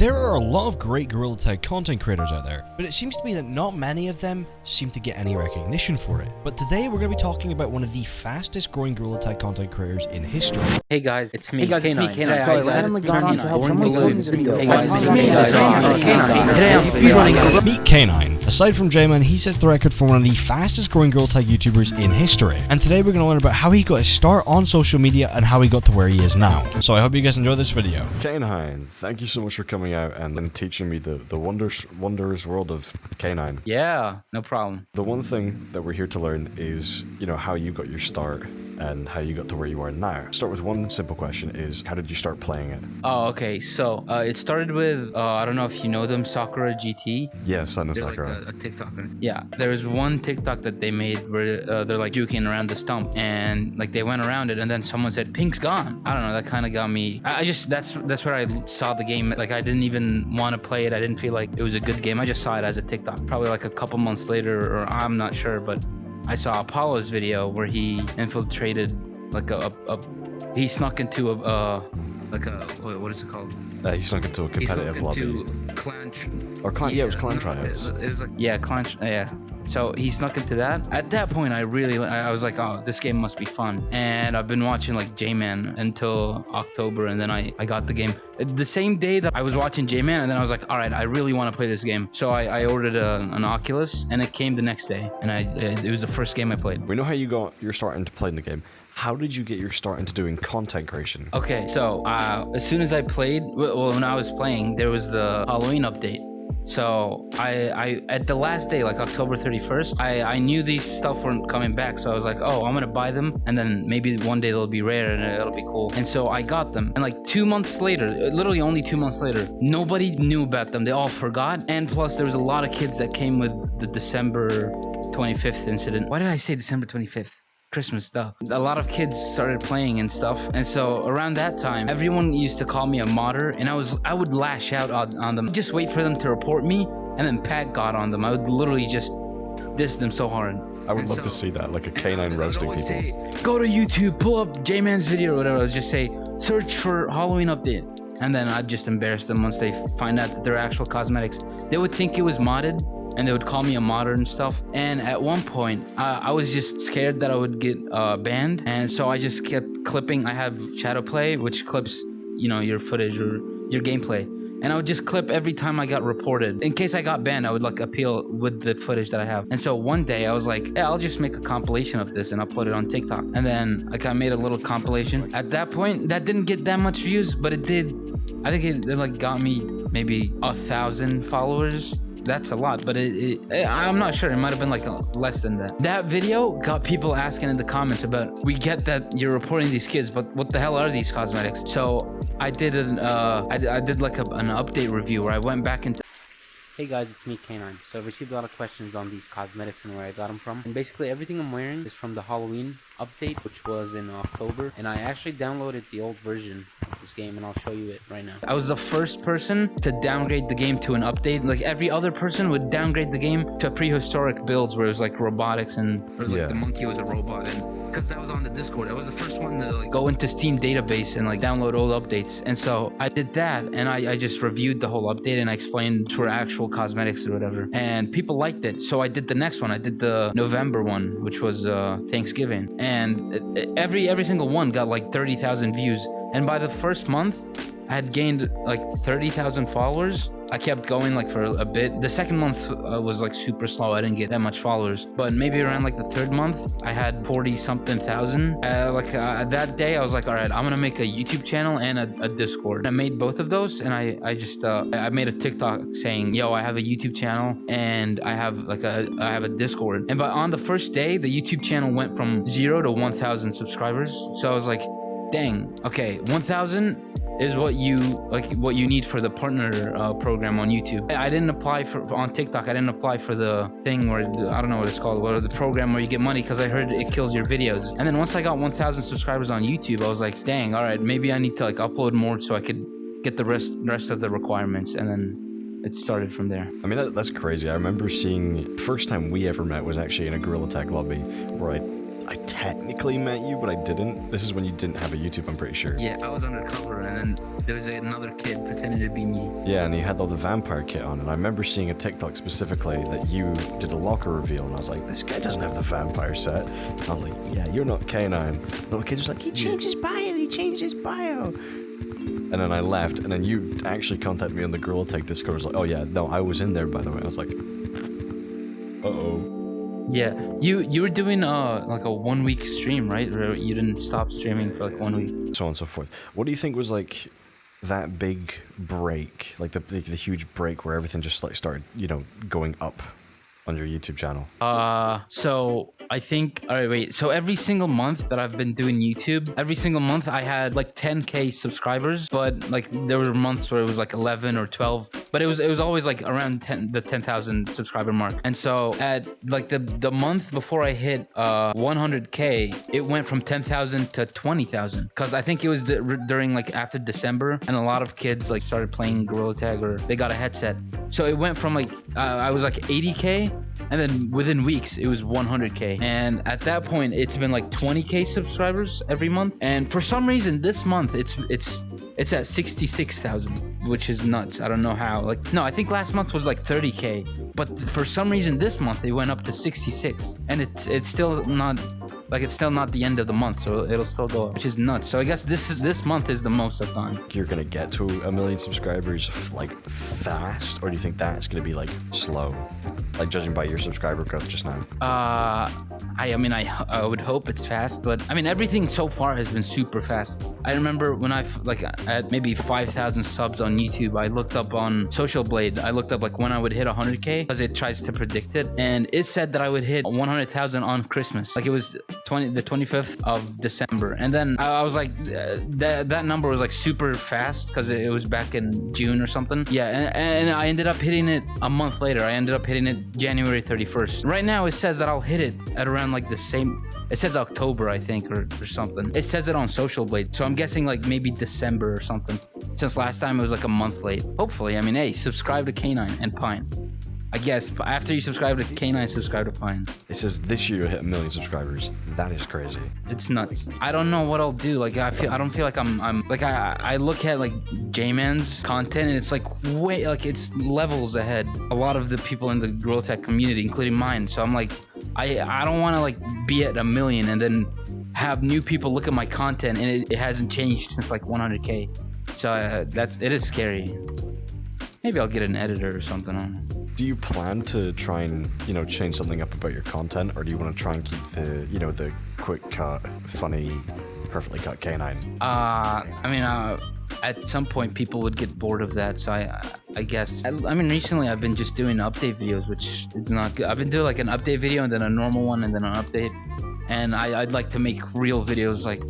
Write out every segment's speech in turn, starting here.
There are a lot of great Gorilla Tag content creators out there, but it seems to be that not many of them seem to get any recognition for it. But today we're going to be talking about one of the fastest growing Gorilla Tag content creators in history. Hey guys, it's me. Hey guys, it's me, Hein. Meet Canine. Aside from JMan, he sets the record for one of the fastest growing Gorilla Tag YouTubers in history. And today we're going to learn about how he got his start on social media and how he got to where he is now. So I hope you guys enjoy this video. Hein, thank you so much for coming out and teaching me the wondrous world of Canine. Yeah, no problem. The one thing that we're here to learn is, how you got your start and how you got to where you are now. Start with one simple question is, how did you start playing it? Oh, okay. So it started with, I don't know if you know them, Sakura GT. Yes, I know They're Sakura. like a TikToker. Yeah, there was one TikTok that they made where they're like juking around the stump and like they went around it and then someone said, "Pink's gone." I don't know, that kind of got me. I just, that's where I saw the game. Like I didn't even want to play it. I didn't feel like it was a good game. I just saw it as a TikTok. Probably like a couple months later, or I'm not sure, but I saw Apollo's video where he infiltrated like he snuck into what is it called? He snuck into a competitive lobby. Yeah, it was clan tryouts. It was like, yeah, clan, yeah. So he snuck into that. At that point, I was like, oh, this game must be fun. And I've been watching like JMan until October, and then I got the game. The same day that I was watching JMan, and then I was like, all right, I really want to play this game. So I ordered an Oculus, and it came the next day. And it was the first game I played. We know how you got your start into playing the game. How did you get your start into doing content creation? Okay, so as soon as I played, well, when I was playing, there was the Halloween update. So I at the last day, like October 31st, I knew these stuff weren't coming back. So I was like, oh, I'm gonna buy them, and then maybe one day they'll be rare and it'll be cool. And so I got them, and like 2 months later, literally only 2 months later, nobody knew about them. They all forgot. And plus, there was a lot of kids that came with the December 25th incident. Why did I say December 25th? Christmas stuff. A lot of kids started playing and stuff, and so around that time, everyone used to call me a modder, and I would lash out on them. Just wait for them to report me, and then Pat got on them. I would literally just diss them so hard. I would love to see that, like a canine roasting people. Say, go to YouTube, pull up JMan's video or whatever. I would just say, search for Halloween update. And then I'd just embarrass them once they find out that they're actual cosmetics. They would think it was modded, and they would call me a modder and stuff. And at one point, I was just scared that I would get banned. And so I just kept clipping. I have shadow play, which clips, your footage or your gameplay. And I would just clip every time I got reported. In case I got banned, I would like appeal with the footage that I have. And so one day I was like, yeah, I'll just make a compilation of this and upload it on TikTok. And then like I made a little compilation. At that point, that didn't get that much views, but it did. I think it like got me maybe 1,000 followers. That's a lot, but I'm not sure. It might have been like less than that. That video got people asking in the comments about, we get that you're reporting these kids, but what the hell are these cosmetics? So I did I did like an update review where I went back into. Hey guys, it's me, Canine. So I've received a lot of questions on these cosmetics and where I got them from. And basically everything I'm wearing is from the Halloween update, which was in October. And I actually downloaded the old version of this game, and I'll show you it right now. I was the first person to downgrade the game to an update. Like every other person would downgrade the game to prehistoric builds where it was like robotics and the monkey was a robot. And because that was on the Discord, I was the first one to like go into Steam database and like download old updates. And so I did that, and I just reviewed the whole update and I explained for actual cosmetics or whatever, and people liked it. So I did the next one. I did the November one, which was Thanksgiving, and every single one got like 30,000 views. And by the first month, I had gained like 30,000 followers. I kept going like for a bit. The second month was like super slow. I didn't get that much followers, but maybe around like the third month, I had 40-something thousand. That day, I was like, all right, I'm gonna make a YouTube channel and a Discord. I made both of those, and I just I made a TikTok saying, yo, I have a YouTube channel and I have a Discord. And but on the first day, the YouTube channel went from 0 to 1,000 subscribers. So I was like, dang, okay, 1,000 is what you need for the partner program on YouTube. I didn't apply on TikTok. I didn't apply for the thing where I don't know what it's called, the program where you get money, because I heard it kills your videos. And then once I got 1,000 subscribers on YouTube, I was like, dang, all right, maybe I need to like upload more so I could get the rest of the requirements. And then it started from there. I mean, that's crazy. I remember seeing, first time we ever met was actually in a Gorilla Tag lobby where I technically met you, but I didn't. This is when you didn't have a YouTube, I'm pretty sure. Yeah, I was undercover, and then there was another kid pretending to be me. Yeah, and he had all the vampire kit on, and I remember seeing a TikTok specifically that you did a locker reveal, and I was like, this guy doesn't have the vampire set. And I was like, yeah, you're not K9. And the kid was like, he changed his bio. And then I left, and then you actually contacted me on the Gorilla Tag Discord. I was like, oh yeah, no, I was in there, by the way. I was like, uh-oh. Yeah, you were doing like a 1 week stream, right? Where you didn't stop streaming for like 1 week. So on and so forth. What do you think was like that big break, like the huge break where everything just like started, you know, going up on your YouTube channel? So I think, all right, wait. So every single month that I've been doing YouTube, every single month I had like 10K subscribers, but like there were months where it was like 11 or 12, but it was always like around the 10,000 subscriber mark. And so at like the month before I hit 100K, it went from 10,000 to 20,000, because I think it was during like after December, and a lot of kids like started playing Gorilla Tag, or they got a headset. So it went from like I was like 80K, and then within weeks it was 100K, and at that point it's been like 20K subscribers every month. And for some reason this month it's at 66,000, which is nuts. I don't know how. Like, no, I think last month was like 30K, but for some reason this month it went up to 66, and it's still not like, it's still not the end of the month, so it'll still go up, which is nuts. So I guess this month is the most I've done. You're gonna get to 1 million subscribers like fast, or do you think that's gonna be like slow, like judging by your subscriber growth just now? I mean, I would hope it's fast, but I mean, everything so far has been super fast. I remember when I had maybe 5,000 subs on YouTube, I looked up on Social Blade, I looked up like when I would hit 100K, because it tries to predict it, and it said that I would hit 100,000 on Christmas. Like, it was the 25th of December, and then I was like, that number was like super fast because it was back in June or something. Yeah, and I ended up hitting it a month later. I ended up hitting it January 31st. Right now it says that I'll hit it at around like the same, it says October, I think, or something. It says it on Social Blade, so I'm guessing like maybe December or something, since last time it was like a month late. Hopefully. I mean, hey, subscribe to K9 and Pine. I guess after you subscribe to K9, subscribe to Pine. It says this year you'll hit 1 million subscribers. That is crazy. It's nuts. I don't know what I'll do. Like, I don't feel like I'm like, I look at like JMan's content, and it's like way, like, it's levels ahead. A lot of the people in the Gorilla Tech community, including mine. So I'm like, I don't want to like be at 1 million and then have new people look at my content and it hasn't changed since like 100K. So it is scary. Maybe I'll get an editor or something. I don't know. Do you plan to try and, you know, change something up about your content, or do you want to try and keep the, you know, the quick cut, funny, perfectly cut K9? I mean, at some point people would get bored of that, so I guess. I mean, recently I've been just doing update videos, which is not good. I've been doing like an update video and then a normal one and then an update, and I'd like to make real videos, like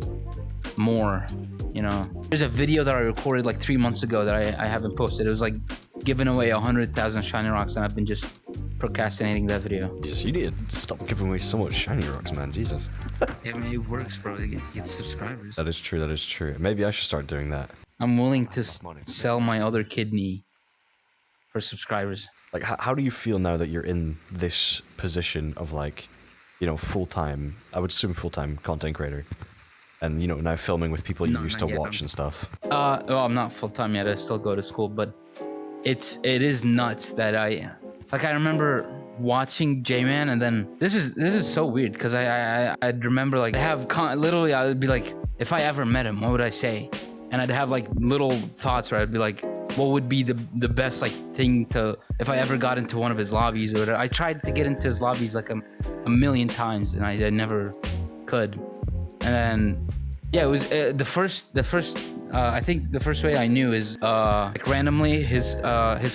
more, you know. There's a video that I recorded like 3 months ago that I haven't posted. It was like giving away 100,000 shiny rocks, and I've been just procrastinating that video. Jesus, you need to stop giving away so much shiny rocks, man. Jesus. Yeah, I mean, it works, bro. It gets subscribers. That is true. That is true. Maybe I should start doing that. I'm willing to sell my other kidney for subscribers. Like, how do you feel now that you're in this position of, like, you know, full-time, I would assume full-time content creator, and, you know, now filming with people you used to watch and stuff? Well, I'm not full-time yet. I still go to school, but it is nuts that I remember watching JMan, and then this is so weird, because I'd remember, like, literally I would be like, if I ever met him, what would I say? And I'd have like little thoughts where I'd be like, what would be the best like thing to, if I ever got into one of his lobbies or whatever. I tried to get into his lobbies like a million times, and I never could. And then yeah, it was the first I think the first way I knew is like randomly his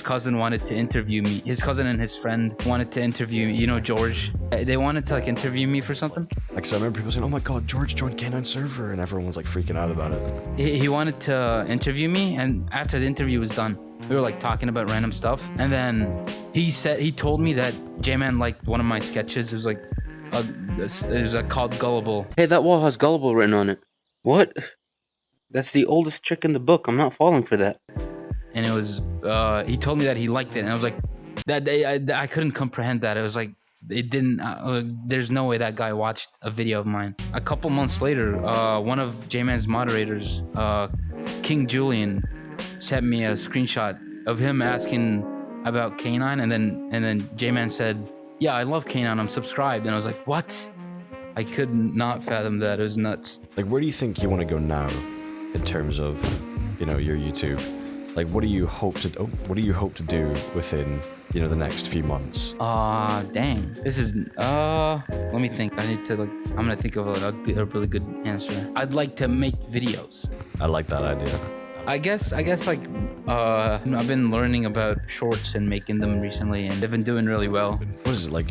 cousin wanted to interview me. His cousin and his friend wanted to interview me. You know, George. They wanted to like interview me for something. Like, so I remember people saying, "Oh my God, George joined K9 server," and everyone was like freaking out about it. He wanted to interview me, and after the interview was done, we were like talking about random stuff, and then he told me that JMan liked one of my sketches. It was like it was called Gullible. Hey, that wall has Gullible written on it. What? That's the oldest trick in the book. I'm not falling for that. And it was, he told me that he liked it. And I was like, that day, I couldn't comprehend that. It was like, it didn't. There's no way that guy watched a video of mine. A couple months later, one of JMan's moderators, King Julian, sent me a screenshot of him asking about K9, and then JMan said, "Yeah, I love K9. I'm subscribed." And I was like, "What?" I could not fathom that. It was nuts. Like, where do you think you want to go now, in terms of, your YouTube? Like, what do you hope to do within, the next few months? Dang. This is let me think. I need to I'm gonna think of a really good answer. I'd like to make videos. I like that idea. I guess I've been learning about shorts and making them recently, and they've been doing really well. What is it, like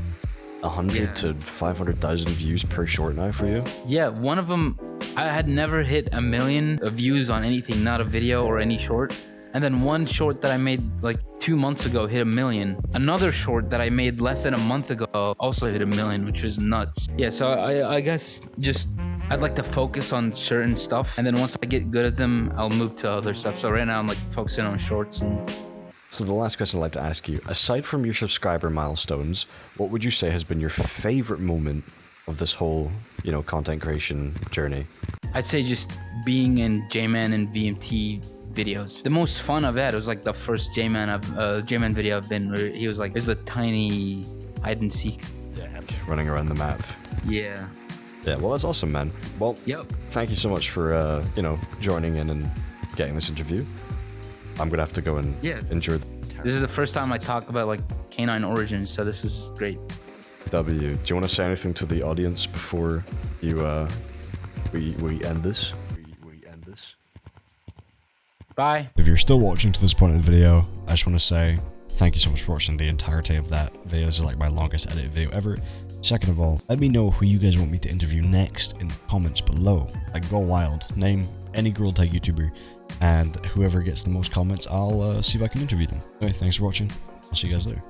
100 to 500,000 views per short now for you? Yeah, one of them, I had never hit 1 million views on anything, not a video or any short. And then one short that I made like 2 months ago hit 1 million. Another short that I made less than a month ago also hit 1 million, which was nuts. Yeah, so I guess just I'd like to focus on certain stuff, and then once I get good at them, I'll move to other stuff. So right now I'm like focusing on shorts. So the last question I'd like to ask you, aside from your subscriber milestones, what would you say has been your favorite moment of this whole, content creation journey? I'd say just being in JMan and VMT videos. The most fun I've had was like the first JMan video I've been, where he was like, there's a tiny hide and seek. Yeah, running around the map. Yeah. Yeah, well, that's awesome, man. Well, yep. Thank you so much for, joining in and getting this interview. I'm going to have to go and enjoy. This is the first time I talk about like K9 origins, so this is great. W, do you want to say anything to the audience before you, we end this? Bye. If you're still watching to this point in the video, I just want to say thank you so much for watching the entirety of that video. This is like my longest edited video ever. Second of all, let me know who you guys want me to interview next in the comments below. Like, go wild. Name any girl tag YouTuber, and whoever gets the most comments, I'll see if I can interview them. Anyway, thanks for watching. I'll see you guys later.